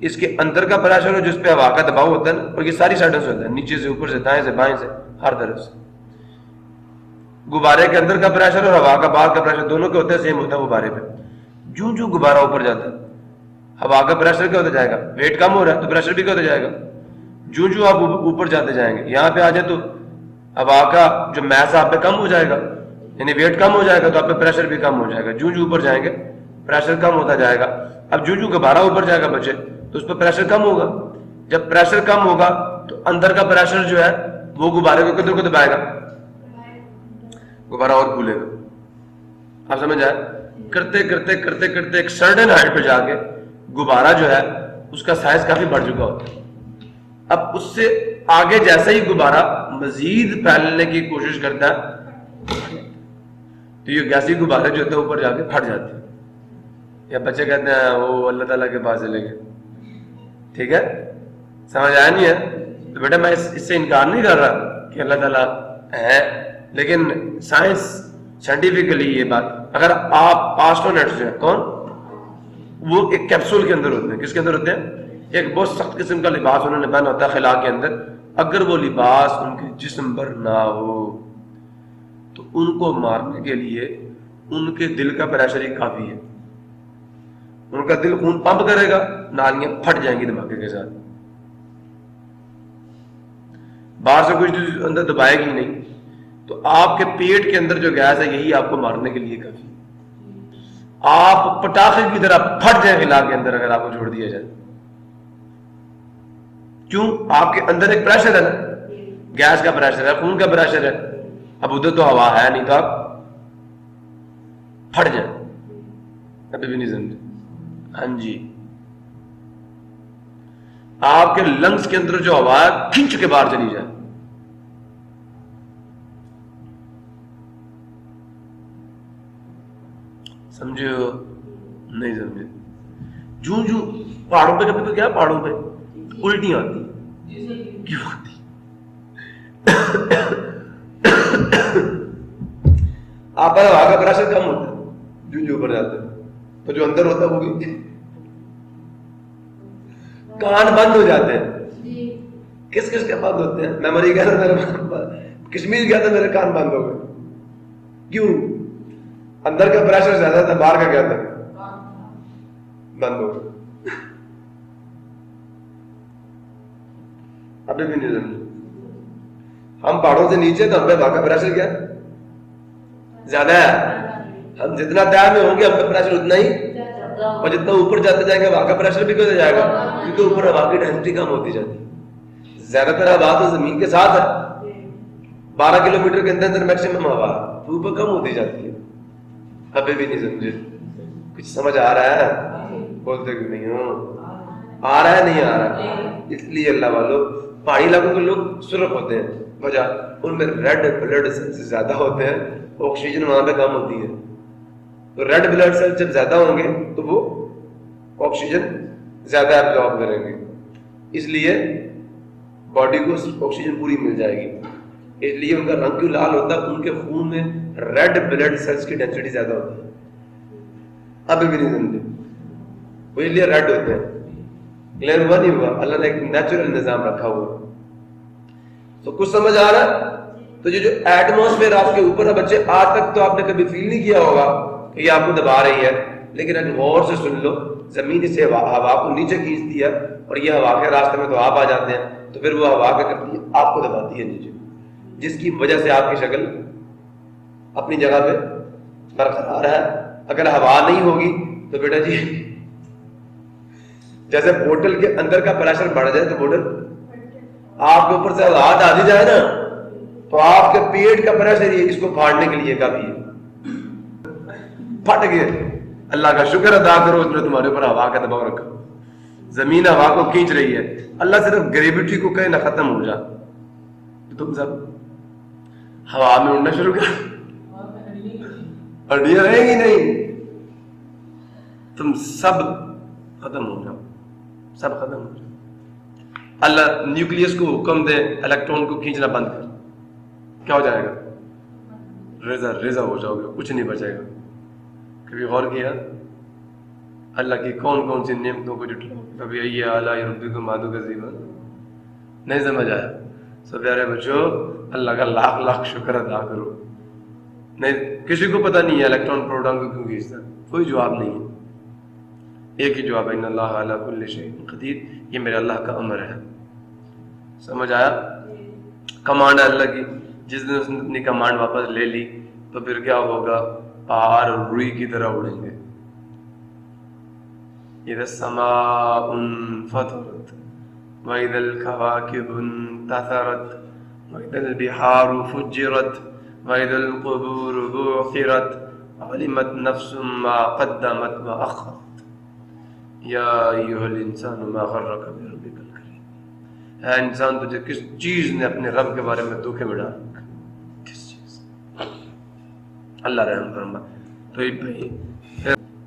اس کے اندر کا پریشر ہو جس پہ ہوا کا دباؤ ہوتا ہے نا، اور یہ ساری سائڈوں سے ہوتا ہے، نیچے سے، اوپر سے، دائیں سے، بائیں سے، ہر طرف سے. غبارے کے اندر کا پریشر اور ہوا کا باہر کا پریشر دونوں کے ہوتے ہیں، سیم ہوتا ہے غبارے پہ. جو غبارہ اوپر جاتا ہے، ہوا کا پریشر کیا ہوتا جائے گا، ویٹ کم ہو رہا ہے تو پریشر بھی کیا ہوتا جائے گا. جو آپ اوپر جاتے جائیں گے، یہاں پہ آ جائے تو ہوا کا جو میس آپ پہ کم ہو جائے گا، یعنی ویٹ کم ہو جائے گا تو آپ پہ پریشر بھی کم ہو جائے گا. جو اوپر جائیں گے پریشر کم ہوتا جائے گا. اب جو غبارہ اوپر جائے گا بچے تو اس پہ پریشر کم ہوگا. جب پریشر کم ہوگا تو اندر کا پریشر جو ہے وہ غبارے کو کدھر کو دبائے گا، غبارہ اور پھولے گا. آپ سمجھ آئے؟ کرتے کرتے کرتے کرتے ایک سرٹن ہائٹ پہ جا کے غبارہ جو ہے اس کا سائز کافی بڑھ چکا ہوتا ہے. اب اس سے آگے جیسا ہی غبارہ مزید پھیلنے کی کوشش کرتا ہے تو یہ گیسی غبارے جو ہوتے ہیں اوپر جا کے پھٹ جاتے ہیں. یا بچے کہتے ہیں وہ اللہ تعالیٰ کے پاس چلے گئے. ٹھیک ہے، سمجھ آیا نہیں ہے؟ تو بیٹا میں اس سے انکار نہیں کر رہا کہ اللہ تعالیٰ ہے، لیکن سائنس سائنٹیفکلی یہ بات، اگر آپ آسٹرونٹس جو ہیں کون، وہ ایک کیپسول کے اندر ہوتے ہیں. کس کے اندر ہوتے ہیں؟ ایک بہت سخت قسم کا لباس انہوں نے پہنا ہوتا ہے خلا کے اندر. اگر وہ لباس ان کے جسم پر نہ ہو تو ان کو مارنے کے لیے ان کے دل کا پریشر ہی کافی ہے. ان کا دل خون پمپ کرے گا، نالیاں پھٹ جائیں گی دھماکے کے ساتھ. باہر سے کچھ اندر دبائے گی نہیں. تو آپ کے پیٹ کے اندر جو گیس ہے یہی آپ کو مارنے کے لیے کافی. آپ پٹاخے کی طرح پھٹ جائیں خلا کے اندر اگر آپ کو چھوڑ دیا جائے. کیوں؟ آپ کے اندر ایک پریشر ہے نا، گیس کا پریشر ہے، خون کا پریشر ہے. اب ادھر تو ہوا ہے نہیں تو آپ پھٹ جائیں. ابھی بھی نہیں سمجھے؟ ہاں جی، آپ کے لنگس کے اندر جو ہوا ہے کھینچ کے باہر چلی جائے. سمجھے ہو؟ نہیں سمجھے؟ جو پہاڑوں پہ، کبھی تو کیا پہاڑوں پہ الٹیاں آتی، کیوں آتی؟ آپ پر ہوا کا پریشر کم ہوتا ہے جو اوپر جاتا ہے، تو جو اندر ہوتا ہے وہ بھی کان بند ہو جاتے ہیں. کس کس کے بند ہوتے ہیں؟ میموری کہہ رہا میرے کشمیر گیا تھا میرے کان بند ہو گئے. کیوں؟ اندر کا پریشر زیادہ تھا، باہر کا کیا تھا؟ بند ہو گئے. ابھی بھی نہیں سمجھے؟ ہم پہاڑوں سے نیچے تو ہم پہ وہاں کا پریشر کیا زیادہ ہے. ہم جتنا تیار میں ہوں گے ہم پہ پریشر اتنا ہی، اور جتنا اوپر جاتے جائیں گے وہاں کا پریشر بھی کیوں جائے گا، کیونکہ اوپر ہوا کی ڈینسٹی کم ہوتی جاتی ہے. زیادہ تر ہوا تو زمین کے ساتھ ہے، 12 کلومیٹر کے اندر میکسیمم ہوا تو اوپر کم ہوتی جاتی ہے. ابھی بھی نہیں سمجھے؟ کچھ سمجھ آ رہا ہے؟ بولتے کہ نہیں ہو آ رہا ہے، نہیں آ رہا. اس لیے اللہ والوں، پہاڑی علاقوں کے لوگ سرخ ہوتے ہیں، وجہ ان میں ریڈ بلڈ سیلز زیادہ ہوتے ہیں، آکسیجن وہاں پہ کم ہوتی ہے. تو ریڈ بلڈ سیل جب زیادہ ہوں گے تو وہ آکسیجن زیادہ ایبزارب کریں گے، اس لیے باڈی کو آکسیجن پوری مل جائے گی. اس لیے ان کا رنگ کیوں لال ہوتا ہے؟ ان کے خون میں ریڈ بلڈ سیلز کی ڈینسٹی زیادہ ہوتی ہے. ابھی بھی نہیں سمجھے؟ وہ اس لیے ریڈ ہوتے ہیں. کلیئر ہوا نہیں ہوا؟ اللہ نے ایک نیچرل نظام رکھا ہوا. تو کچھ سمجھ آ رہا ہے؟ تو یہ جو ایٹماسفیئر آپ کے اوپر ہے بچے، آج تک تو آپ نے کبھی فیل نہیں کیا ہوگا کہ یہ آپ کو دبا رہی ہے، لیکن اگر غور سے سن لو، زمین اسے ہوا کو نیچے کھینچتی ہے اور یہ ہوا کے راستے میں تو آپ آ جاتے ہیں، تو پھر وہ ہوا کیا کرتی ہے؟ آپ کو دباتی ہے نیچے، جس کی وجہ سے آپ کی شکل اپنی جگہ پہ برقرار ہے. اگر ہوا نہیں ہوگی تو بیٹا جی جیسے بوٹل کے اندر کا پریشر بڑھ جائے تو بوٹل آپ کے اوپر سے ہوا ڈالی جائے نا تو آپ کے پیٹ کا پریشر یہ اس کو پھاڑنے کے لیے کافی ہے. پھٹ گئے. اللہ کا شکر ادا کرو اس نے تمہارے اوپر ہوا کا دباؤ رکھا. زمین ہوا کو کھینچ رہی ہے. اللہ صرف گریویٹی کو کہے نہ ختم ہو جا تو تم سب ہوا میں اڑنا شروع کر، ہڈیاں رہیں گی نہیں، تم سب ختم ہو جاؤ، سب ختم ہو جاؤ. اللہ نیوکلیس کو حکم دے الیکٹرون کو کھینچنا بند کر، کیا ہو جائے گا؟ ریزا ریزا ہو جاؤ گے، کچھ نہیں بچے گا. کبھی غور کیا اللہ کی کون کون سی نعمتوں کو جٹلاؤ؟ کبھی یہ اعلیٰ ربکم مادو کا زیبا نہیں سمجھ آیا؟ سو پیارے بچوں، اللہ کا لاکھ لاکھ شکر ادا کرو۔ نہیں، کسی کو پتہ نہیں ہے الیکٹران پروٹون کو کیوں کھینچتا، کوئی جواب نہیں ہے، ایک ہی جواب ہے، ان اللہ علی کل شیء قدیر، یہ میرے اللہ کا امر ہے۔ سمجھ آیا؟ کمانڈ ہے اللہ کی، جس دن اس نے اپنی کمانڈ واپس لے لی تو پھر کیا ہوگا؟ پہاڑ روئی کی طرح اڑیں گے۔ اذا السماء انفطرت وإذا الكواكب انتثرت وإذا البحار فجرت وإذا القبور بعثرت علمت نفس ما قدمت وأخرت یا ایھا الانسان ما غرک بربک الکریم۔ اے انسان، تجھے کس چیز نے اپنے رب کے بارے میں دھوکے میں ڈالا؟ کس چیز؟ اللہ رحم فرما۔ تو بھائی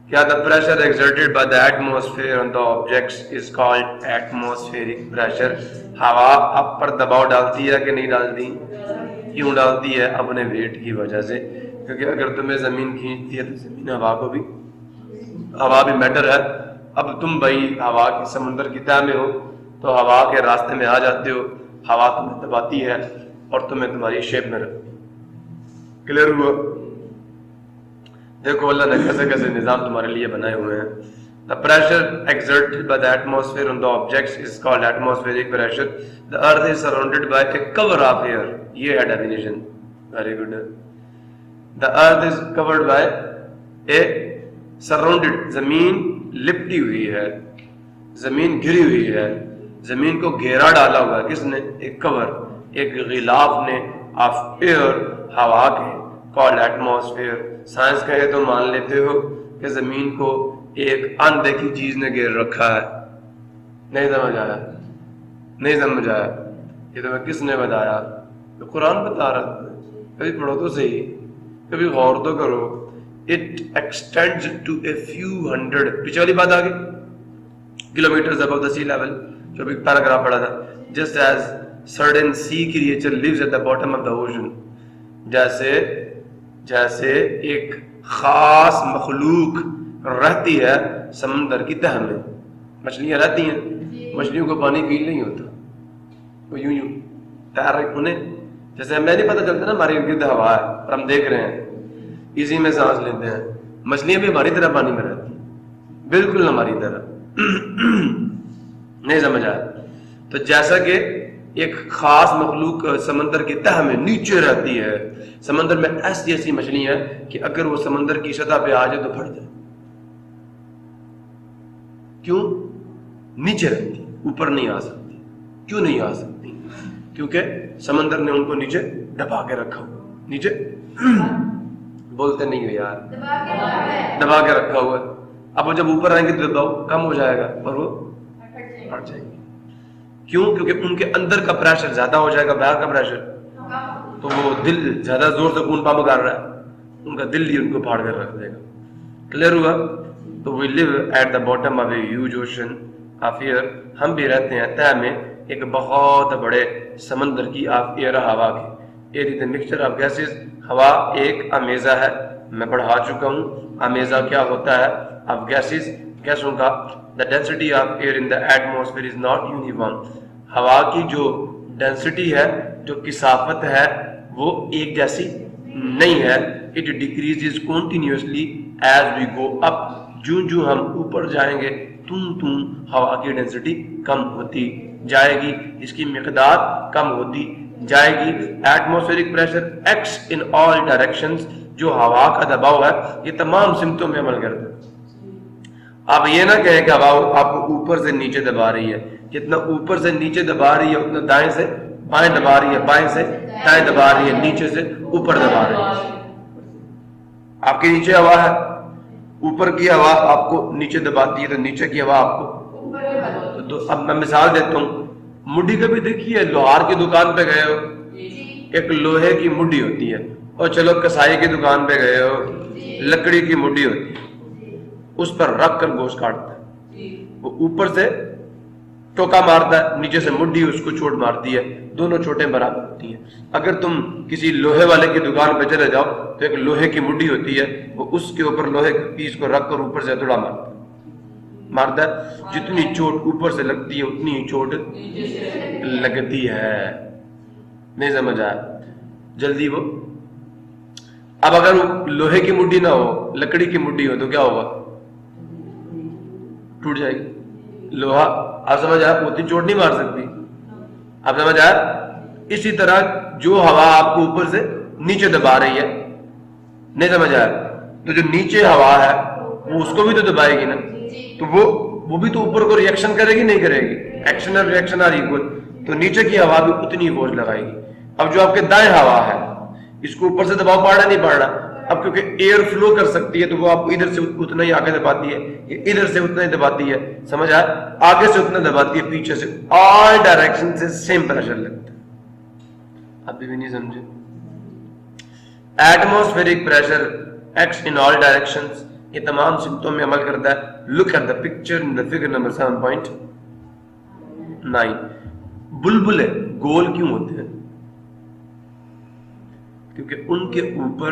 کیا the pressure exerted by the atmosphere on the objects is called atmospheric pressure؟ ہوا آپ پر دباؤ ڈالتی ہے کہ نہیں ڈالتی؟ کیوں ڈالتی ہے؟ اپنے ویٹ کی وجہ سے، کیونکہ اگر تمہیں زمین کھینچتی ہے تو زمین ہوا کو بھی، ہوا بھی میٹر ہے۔ اب تم بھائی ہوا کی سمندر کی تہہ میں ہو تو ہوا کے راستے میں آ جاتے ہو، ہوا تمہیں دباتی ہے اور تمہیں تمہاری شیپ میں رکھتی ہے۔ کلیئر ہوا؟ دیکھو اللہ نے کیسے کیسے نظام تمہارے لیے بنائے ہوئے ہیں۔ The pressure exerted by the atmosphere on the objects is called atmospheric pressure. The earth is surrounded by a cover of air. یہ ہے definition. Very good. The earth is covered by a surrounded. زمین لپٹی ہوئی ہے، زمین گھری ہوئی ہے، زمین کو گھیرا ڈالا ہوا ہے کس نے؟ ایک کور، ایک غلاف نے آف ایئر، ہوا کے، called atmosphere۔ سائنس کہے تو مان لیتے ہو کہ زمین کو ایک اندیکھی چیز نے گھیر رکھا ہے۔ نہیں سمجھ آیا؟ نہیں سمجھ آیا؟ یہ تمہیں کس نے بتایا؟ تو قرآن بتا رہا ہے۔ کبھی پڑھو تو صحیح، کبھی غور تو کرو۔ It extends to a few hundred، پیچھے والی بات آگے، kilometers above the sea level، جو بھی پیراگراف پڑھا تھا۔ Just as certain sea creature lives at the bottom of the ocean، جیسے ایک خاص مخلوق رہتی ہے سمندر کی تہہ میں۔ مچھلیاں رہتی ہیں، مچھلیوں کو پانی فیل نہیں ہوتا، وہ یوں تیر رہی، انہیں جیسے ہمیں نہیں پتہ چلتا نا ہماری گرد ہوا ہے اور ہم دیکھ رہے ہیں، اسی میں سانس لیتے ہیں۔ مچھلیاں بھی ہماری طرح پانی میں رہتی ہیں، بالکل ہماری طرح۔ نہیں سمجھ آیا؟ تو جیسا کہ ایک خاص مخلوق سمندر کی تہہ میں نیچے رہتی ہے، سمندر میں ایسی ایسی مچھلیاں ہیں کہ اگر وہ سمندر کی سطح پہ آ جائے تو پھٹ جائے۔ کیوں؟ نیچے رہتی، اوپر نہیں آ سکتی۔ کیوں نہیں آ سکتی؟ کیونکہ سمندر نے ان کو نیچے دبا کے رکھا ہوا، نیچے بولتے نہیں ہو یار، دبا کے رکھا ہوا ہے۔ اب وہ جب اوپر آئیں گے تو دباؤ کم ہو جائے گا اور وہ پھٹ جائیں گے۔ کیوں؟ کیونکہ ان کے اندر کا پریشر زیادہ ہو جائے گا، باہر کا پریشر، تو وہ دل زیادہ زور سے خون پمپ کر رہا ہے، ان کا دل ہی ان کو پھاڑ کر رکھ دے گا۔ کلیئر ہوا؟ تو we live at the bottom of a huge ocean of air، ہم بھی رہتے ہیں تہہ میں ایک بہت بڑے سمندر کی آف ایئر، ہوا کی۔ air is a mixture of gases، ہوا ایک امیزہ ہے، میں پڑھا چکا ہوں امیزہ کیا ہوتا ہے، of gases، گیسوں کا۔ the density of air in the atmosphere is not uniform، ہوا کی جو ڈینسٹی ہے، جو کثافت ہے، وہ ایک جیسی نہیں ہے۔ it decreases continuously as we go up، جو ہم اوپر جائیں گے توں ہوا کی ڈینسٹی کم ہوتی جائے گی، اس کی مقدار کم ہوتی جائے گی۔ Atmospheric pressure acts in all directions, جو ہوا کا دباؤ ہے یہ تمام سمتوں میں عمل کرتا ہے۔ آپ یہ نہ کہیں کہ ہوا آپ کو اوپر سے نیچے دبا رہی ہے، جتنا اوپر سے نیچے دبا رہی ہے اتنا دائیں سے بائیں دبا رہی ہے، بائیں سے دائیں دبا رہی ہے، نیچے سے اوپر دبا رہی ہے۔ آپ کے نیچے ہوا ہے، اوپر کی ہوا آپ کو نیچے دباتی ہے تو نیچے کی ہوا آپ کو۔ تو اب میں مثال دیتا ہوں، مڈی کبھی دیکھیے، لوہار کی دکان پہ گئے ہو، ایک لوہے کی مڈی ہوتی ہے، اور چلو کسائی کی دکان پہ گئے ہو، لکڑی کی مڈی ہوتی ہے، اس پر رکھ کر گوشت کاٹتا ہے، وہ اوپر سے ٹوکا مارتا ہے، نیچے سے مڈی اس کو چوٹ مارتی ہے، دونوں چوٹیں برابر ہوتی ہیں۔ اگر تم کسی لوہے والے کی دکان پہ چلے جاؤ تو ایک لوہے کی مڈی ہوتی ہے، وہ اس کے اوپر لوہے کے پیس کو رکھ کر اوپر سے ہتھوڑا مارتا ہے، مارتا ہے، جتنی چوٹ اوپر سے لگتی ہے اتنی ہی چوٹ لگتی ہے. نہیں سمجھ آیا؟ جلدی وہ اب اگر لوہے کی مڈی نہ ہو، لکڑی کی مڈی ہو تو کیا ہوگا؟ ٹوٹ جائے گی. لوہا آپ سمجھ آیا اتنی چوٹ نہیں مار سکتی. آپ سمجھ آیا؟ اسی طرح جو ہوا آپ کو اوپر سے نیچے دبا رہی ہے، نہیں سمجھ آیا؟ تو جو نیچے ہوا ہے وہ اس کو بھی تو دبائے گی نا، تو وہ بھی تو اوپر کو ریئیکشن کرے گی نہیں کرے گی؟ ایکشن اور ریئیکشن آر ایکول. تو نیچے کی ہوا بھی اتنی فورس لگائے گی. اب جو آپ کے دائیں ہوا ہے اس کو اوپر سے دباؤ پڑ رہا نہیں پڑ رہا؟ اب کیونکہ ایئر فلو کر سکتی ہے تو وہ آپ کو ادھر سے اتنا ہی آگے دباتی ہے، ادھر سے اتنا ہی دباتی ہے. سمجھ آیا؟ آگے سے اتنا دباتی ہے، پیچھے سے، آل ڈائریکشن سے سیم پریشر لگتا ہے. ابھی بھی نہیں سمجھے؟ Atmospheric pressure acts in all directions, یہ تمام سمتوں میں عمل کرتا ہے. Look at the picture in the figure number 7.9. بلبلے گول کیوں ہوتے ہیں؟ کیونکہ ان کے اوپر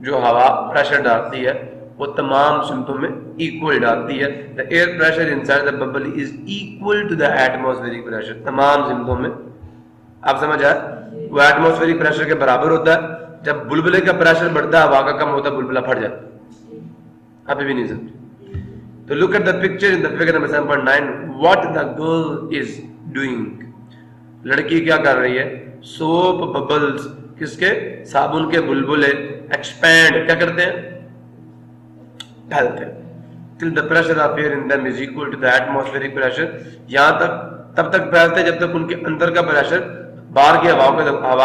جو ہوا پریشر ڈالتی ہے وہ تمام سمتوں میں ایکول ڈالتی ہے. The air pressure inside the bubble is equal to the atmospheric pressure. تمام سمتوں میں آپ سمجھ آئے وہ ایٹماسفیرک پریشر کے برابر ہوتا ہے. جب بلبلے کا پریشر بڑھتا ہے ہوا کا کم ہوتا ہے، بلبلہ پھٹ جاتا ہے. ابھی بھی نہیں سمجھے؟ تو look at the picture in the figure number 7.9. What the girl is doing. لڑکی کیا کر رہی ہے؟ سوپ ببلز، کس کے؟ صابن کے بلبلے ایکسپینڈ کیا کرتے ہیں؟ پھیلتے ہیں. till the pressure of air in them is equal to the atmospheric pressure. یہاں تک تب تک پھیلتے ہیں جب تک ان کے اندر کا پریشر باہر کی ہوا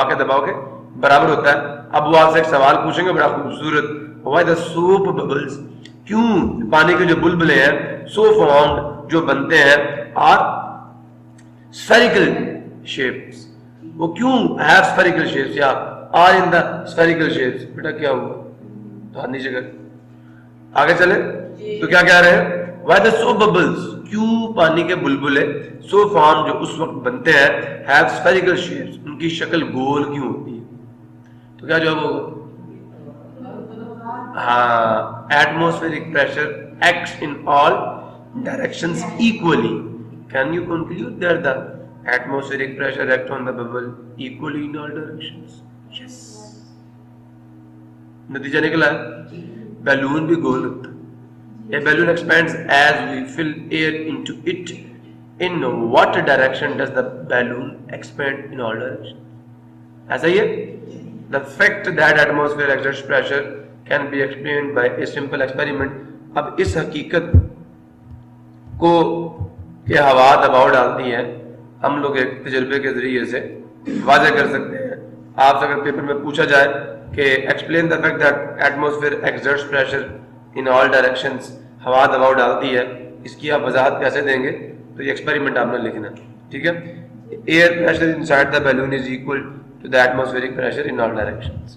کے دباؤ کے برابر ہوتا ہے. اب وہ آپ سے ایک سوال پوچھیں گے بڑا خوبصورت. why the soap bubbles، کیوں پانی کے جو بلبلے ہیں so formed جو بنتے ہیں are spherical shapes، وہ کیوں have spherical shapes یا are in the spherical shapes؟ بیٹا کیا ہوا؟ تو ہاتھ نیچے کر، آگے چلے. تو کیا کہہ رہے ہیں؟ why the soap bubbles، کیوں پانی کے بلبلے so formed جو اس وقت بنتے ہیں have spherical shapes، ان کی شکل گول کیوں ہوتی ہے؟ تو کیا جواب ہوگا؟ ہاں، atmospheric pressure acts in all directions equally. Can you conclude that the atmospheric pressure acts on the bubble equally in all directions? Yes. نتیجہ نکلا ہے بیلون بھی گول ہوتا ہے. A balloon expands as we fill air into it. In what direction does the balloon expand in all directions? ایسا ہی ہے. The fact that atmosphere exerts pressure can be explained by a simple experiment. اب اس حقیقت کو کہ ہوا دباؤ ڈالتی ہے ہم لوگ ایک تجربے کے ذریعے سے واضح کر سکتے ہیں. آپ سے اگر پیپر میں پوچھا جائے کہ explain the fact that atmosphere exerts pressure in all directions, ہوا دباؤ ڈالتی ہے، اس کی آپ وضاحت کیسے دیں گے؟ تو یہ ایکسپیریمنٹ آپ نے لکھنا، ٹھیک ہے. Air pressure inside the balloon is equal to the atmospheric pressure in all directions.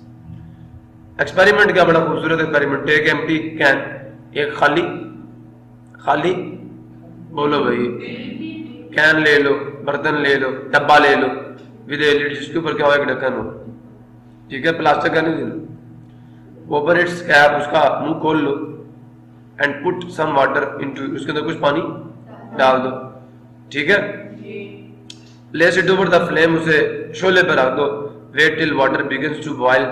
Experiment کیا بڑا خوبصورت ایکسپیریمنٹ. ٹیک ایمٹی کین، ایک خالی بولو بھائی، کین لے لو، برتن لے لو، ڈبہ لے لو ود اے لڈ، جس کے اوپر کیا ہو ایک ڈھکن ہو، ٹھیک ہے، پلاسٹک کا نہیں لینا. اوپن اٹس کیپ، اس کا منہ کھول لو، and put some water into, اس کے اندر کچھ پانی ڈال دو، ٹھیک ہے. Place it over the flame, اسے شعلے پہ رکھ دو. Wait till water begins to boil,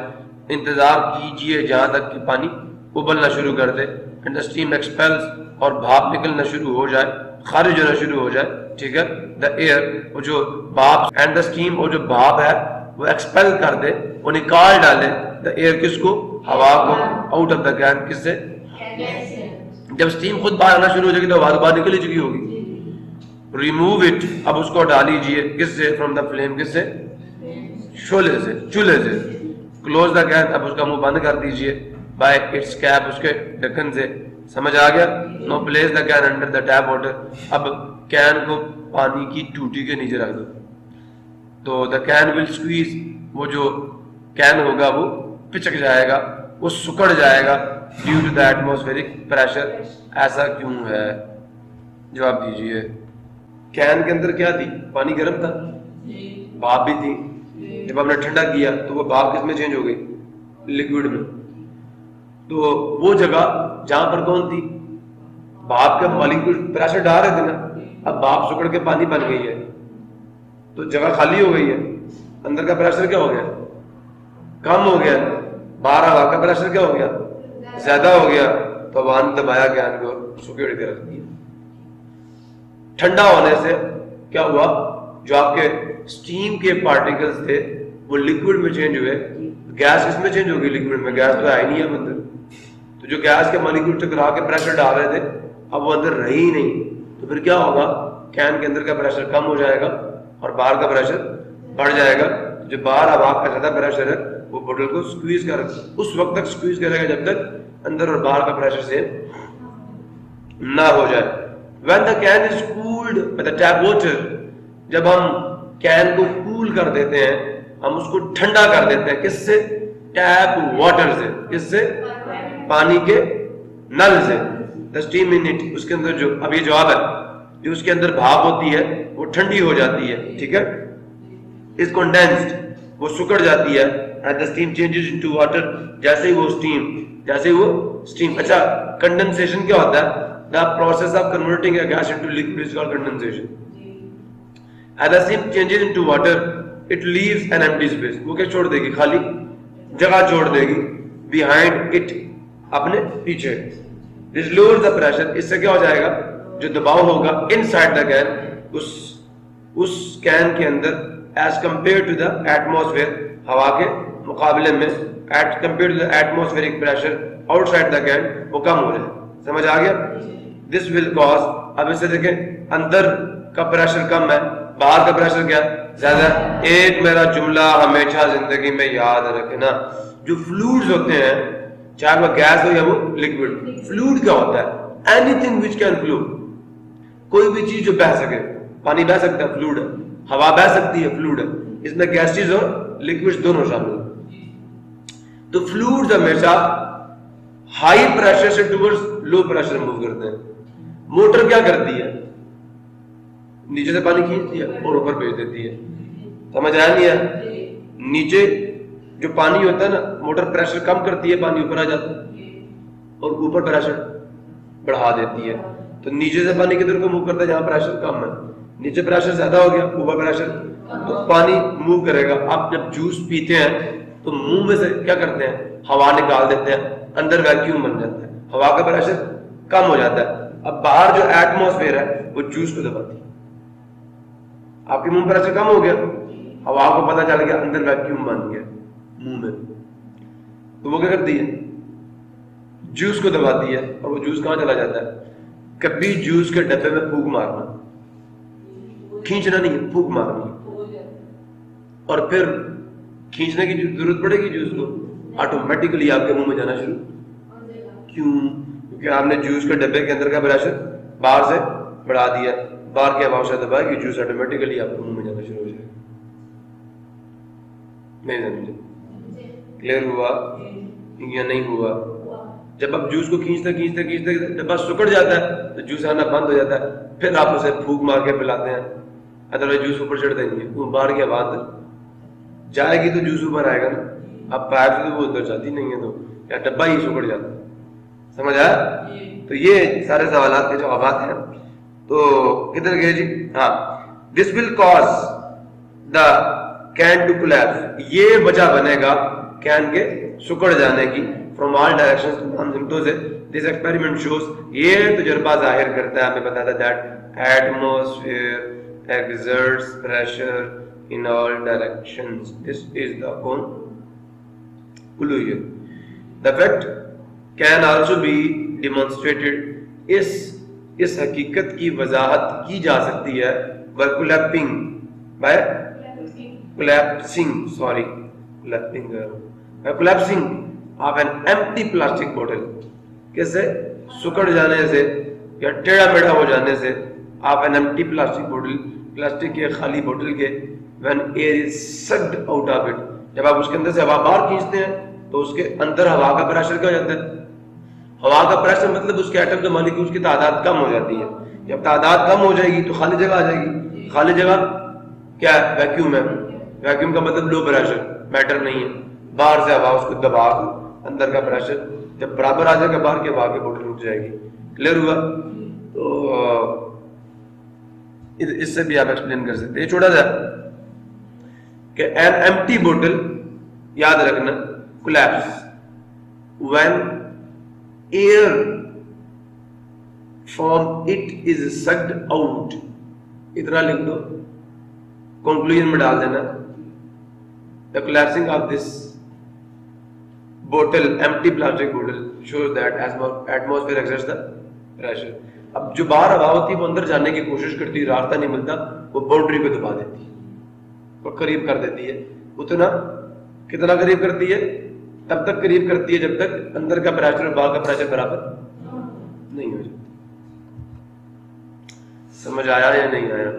انتظار کیجئے جہاں تک کہ پانی ابلنا شروع کر دے. اینڈ دا اسٹیم ایکسپیلز، اور بھاپ نکلنا شروع ہو جائے، خارج ہونا شروع ہو جائے، ٹھیک ہے. دا ایئر، وہ جو بھاپ، اینڈ دا اسٹیم، اور جو بھاپ ہے وہ ایکسپیل کر دے، وہ نکال ڈالے. دا ایئر کس کو؟ ہوا کو. آؤٹ آف دا کین، کس سے؟ جب اسٹیم خود باہر آنا شروع ہو جائے گی تو ہوا باہر نکل چکی ہوگی. ریموو اٹ، اب اس کو ہٹا لیجیے، کس سے؟ فرام دا فلیم، کس سے؟ شعلے سے، چولہے سے. کلوز دا کین، اب اس کا منہ بند کر دیجیے. بائی اٹس کیپ، اس کے ڈھکن سے. سمجھ آ گیا؟ Now place the can under the tap water, اب کین کو پانی کی ٹوٹی کے نیچے رکھ دو. تو دا کین ول سکویز، وہ جو کین ہوگا وہ پچک جائے گا، وہ سکڑ جائے گا due to the atmospheric pressure. ایسا کیوں ہے؟ جواب دیجیے. کین کے اندر کیا تھی؟ پانی گرم تھا، بھاپ بھی تھی. جب ہم نے ٹھنڈا کیا تو وہ بھاپ کس میں چینج ہو گئی؟ لکوڈ میں. تو وہ جگہ جہاں پر کون تھی؟ بھاپ کا مالیکول پریشر ڈال رہے تھے نا، اب بھاپ سکڑ کے پانی بن گئی ہے تو جگہ خالی ہو گئی ہے، اندر کا پریشر کیا ہو گیا؟ کم ہو گیا، باہر ہوا کا پریشر کیا ہو گیا؟ زیادہ ہو گیا، تو وان دبایا گیا ان کو سکیڑ کے رکھ دیا۔ ٹھنڈا ہونے سے کیا ہوا؟ جو آپ کے اسٹیم کے پارٹیکلز تھے وہ لکوڈ میں چینج ہوئے، گیس کس میں چینج ہوگی؟ لکوڈ میں۔ گیس تو ہے ہی نہیں ہے اندر، تو جو گیس کے مالیکول ٹکرا کے پریشر ڈال رہے تھے اب وہ اندر رہی ہی نہیں، تو پھر کیا ہوگا؟ کین کے اندر کا پریشر کم ہو جائے گا اور باہر کا پریشر بڑھ جائے گا۔ جو باہر ہوا کا زیادہ پریشر ہے وہ بوٹل کو سکویز کر اس وقت تک سکویز کرے گا جب تک اندر اور باہر کا پریشر سیم نہ ہو جائے۔ when the can is cooled by the tap water، جب ہم کین کو کول کر دیتے ہیں، ہم اس کو ٹھنڈا کر دیتے ہیں، کس سے؟ ٹیپ واٹر سے۔ کس سے؟ پانی کے نل سے۔ the steam in it، اس کے اندر جو اب یہ جواب ہے، جو اس کے اندر بھاپ ہوتی ہے وہ ٹھنڈی ہو جاتی ہے، ٹھیک ہے، is condensed، وہ سکڑ جاتی ہے، and the steam changes into water، جیسے ہی وہ steam اچھا کنڈنسیشن کیا ہوتا ہے؟ the process of converting a gas into liquid is called condensation۔ as the steam changes into water it leaves an empty space، وہ کیا چھوڑ دے گی؟ خالی جگہ چھوڑ دے گی، behind it، اپنے پیچھے۔ this lowers the pressure، اس سے کیا ہو جائے گا؟ جو دباؤ ہوگا inside the can، اس کین کے اندر as compared to the atmosphere، ہوا کے مقابلے میں at compared to the atmospheric pressure outside the can، وہ کم ہو جائے۔ سمجھ آ گیا؟ this will cause، اب اسے دیکھیں اندر کا پریشر کم ہے، باہر کا پریشر کیا زیادہ ہے۔ ایک میرا جملہ ہمیشہ زندگی میں یاد رکھنا، جو فلوئڈز ہوتے ہیں چاہے وہ گیس ہو یا وہ لکوڈ، فلوئڈ کیا ہوتا ہے؟ Any thing which can flow, کوئی بھی چیز جو بہہ سکے، پانی بہہ سکتا ہے فلوئڈ ہے، ہوا بہہ سکتی ہے فلوئڈ ہے، اس میں گیسز اور لکوڈز دونوں شامل ہیں۔ تو فلوئڈز ہمیشہ ہائی پریشر سے ٹورڈز لو پریشر موو کرتے ہیں۔ موٹر کیا کرتی ہے؟ نیچے سے پانی کھینچتی ہے اور اوپر بھیج دیتی ہے۔ سمجھ آیا نہیں ہے؟ نیچے جو پانی ہوتا ہے نا، موٹر پریشر کم کرتی ہے، پانی اوپر آ جاتا ہے، اور اوپر پریشر بڑھا دیتی ہے۔ تو نیچے سے پانی کدھر کو موو کرتا ہے؟ جہاں پریشر کم ہے، نیچے پریشر زیادہ ہو گیا، اوپر پریشر، تو پانی موو کرے گا۔ آپ جب جوس پیتے ہیں تو منہ میں سے کیا کرتے ہیں؟ ہوا نکال دیتے ہیں، اندر ویکیوم بن جاتا ہے، ہوا کا پریشر کم ہو جاتا ہے۔ اب باہر جو ایٹماسفیئر ہے وہ جوس کو دباتی ہے، آپ کے منہ پریشر کم ہو گیا، ہوا کو پتہ چل گیا، اندر ویکیوم بن گیا منہ میں، تو وہ کیا کرتی ہے؟ جوس کو دباتی ہے، اور وہ جوس کہاں چلا جاتا ہے؟ کبھی جوس کے ڈبے میں پھونک مارنا، کھینچنا نہیں ہے، پھونک مارنا، اور پھر کھینچنے کی ضرورت پڑے گی جوس کو، آٹومیٹکلی آپ کے منہ میں جانا شروع۔ کیوں؟ کیونکہ آپ نے جوس کے ڈبے کے اندر کا پریشر باہر سے بڑھا دیا، باہر کے ہوا سے دبائے گی، جوس آٹومیٹکلی آپ کے منہ میں جانا شروع ہو جائے گا۔ نہیں سمجھے؟ کلیئر ہوا یا نہیں ہوا؟ جب آپ جوس کو کھینچتے کھینچتے کھینچتے ڈبا سکڑ جاتا ہے تو جوس آنا بند ہو جاتا ہے، پھر آپ اسے پھونک مار کے پلاتے ہیں، ادروائز جوس اوپر چڑھتے نہیں ہے، باہر کی ہوا اندر جائے گی تو جوس اوپر آئے گا نا، اب پائپ سے تو وہ ادھر جاتی نہیں ہے، تو یا ڈبا ہی سکڑ جاتا ہے۔ سمجھ آیا؟ تو یہ سارے سوالات کے جوابات ہیں۔ تو کدھر گئے جی؟ ہاں، this will cause the can to collapse, یہ وجہ بنے گا کین کے سکڑ جانے کی، فرام آل ڈائریکشنز تمام سمتوں سے۔ دس ایکسپیریمنٹ شوز، یہ تجربہ ظاہر کرتا ہے، ہمیں بتاتا ہے that atmosphere exerts pressure in all directions۔ This is the conclusion۔ The fact can also be demonstrated، اس حقیقت کی وضاحت کی جا سکتی ہے by collapsing of an empty plastic bottle، کیسے؟ سکڑ جانے سے یا ٹیڑھا میڑھا ہو جانے سے، of an empty plastic bottle، plastic کے خالی بوتل کے، when air is sucked out of it، جب آپ اس کے اندر سے ہوا باہر کھینچتے ہیں تو اس کے اندر ہوا کا پریشر کیا ہو جاتا ہے؟ ہوا کا پریشر مطلب اس کے ایٹم کے مالیکولز کی تعداد کم ہو جاتی ہے۔ جب تعداد کم ہو جائے گی تو خالی جگہ آ جائے گی، خالی جگہ کیا ہے؟ ویکیوم ہے، ویکیوم کا مطلب لو پریشر، میٹر نہیں ہے، باہر سے ہوا اس کو دبا کر اندر کا پریشر جب برابر آ جائے گا، باہر کی ہوا کی بوٹل رک جائے گی، کلیئر ہوا؟ تو اس سے بھی آپ ایکسپلین کر سکتے ہیں چھوٹا سا کہ این ایمٹی بوٹل یاد رکھنا collapse when air from it is sucked out. اتنا لکھ دو کنکلوژن میں ڈال دینا the collapsing of this bottle, empty plastic bottle, shows that atmosphere exerts the pressure. اب جو باہر ہوا ہوتی ہے وہ اندر جانے کی کوشش کرتی ہے، راستہ نہیں ملتا، وہ باؤنڈری کو دبا دیتی ہے اور قریب کر دیتی ہے. اتنا کتنا قریب کرتی ہے؟ تب تک قریب کرتی ہے جب تک اندر کا پریشر اور باہر کا پریشر برابر نہیں ہو جاتا. سمجھ آیا یا نہیں آیا؟